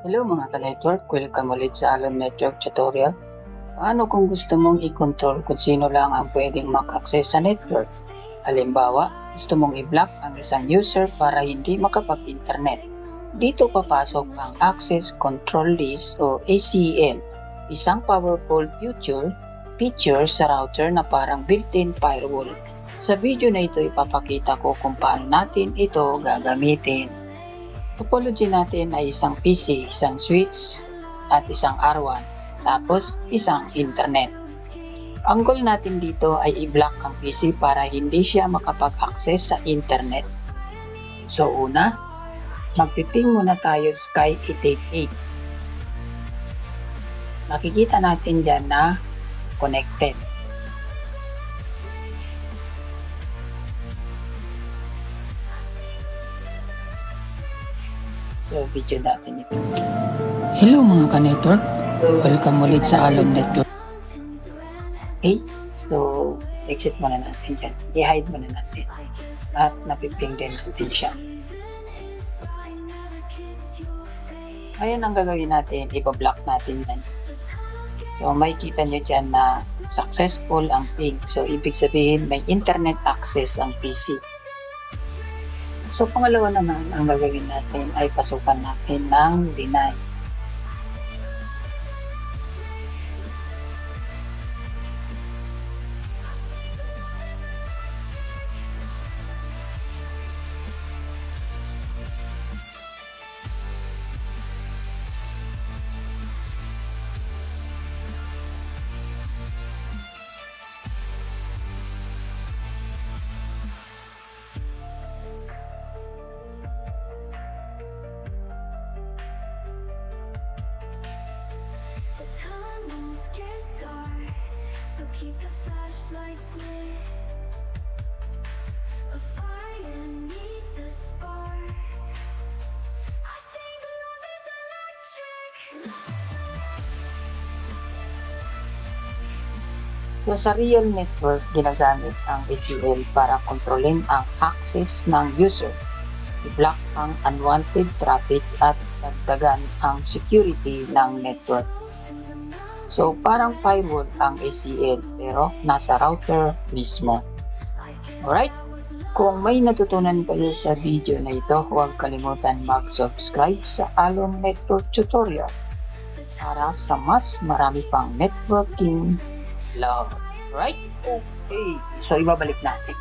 Hello mga ka-network, welcome ulit sa Alon Network tutorial. Paano kung gusto mong i-control kung sino lang ang pwedeng mak-access sa network? Halimbawa, gusto mong i-block ang isang user para hindi makapag-internet. Dito papasok ang Access Control List o ACL, isang powerful feature sa router na parang built-in firewall. Sa video na ito ipapakita ko kung paano natin ito gagamitin. Topology natin ay isang PC, isang switch, at isang R1, tapos isang internet. Ang goal natin dito ay i-block ang PC para hindi siya makapag-access sa internet. So una, magpiping muna tayo Sky 888. Makikita natin dyan na connected. So, video natin ito. Hello mga ka-network. Welcome ulit sa Alon Network. Okay, so exit muna natin dyan. I-hide muna natin. At napiping din natin siya. Ngayon ang gagawin natin, ipa-block natin yan. So makikita nyo dyan na successful ang ping. So ibig sabihin may internet access ang PC. So pangalawa naman, ang gagawin natin ay pasukan natin ng deny. Keep the flashlights lit. A fire needs a spark. I think love is electric. So sa real network, ginagamit ang ACL para kontrolin ang access ng user, i-block ang unwanted traffic at dagdagan ang security ng network. So parang firewall ang ACL pero nasa router mismo. Alright? Kung may natutunan kayo sa video na ito, huwag kalimutan mag-subscribe sa Alon Network Tutorial para sa mas marami pang networking love. Right? Okay. So ibabalik natin.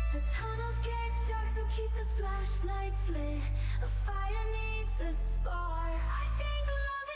The tunnels get dark, so keep the flashlights lit. A fire needs a spark. I think love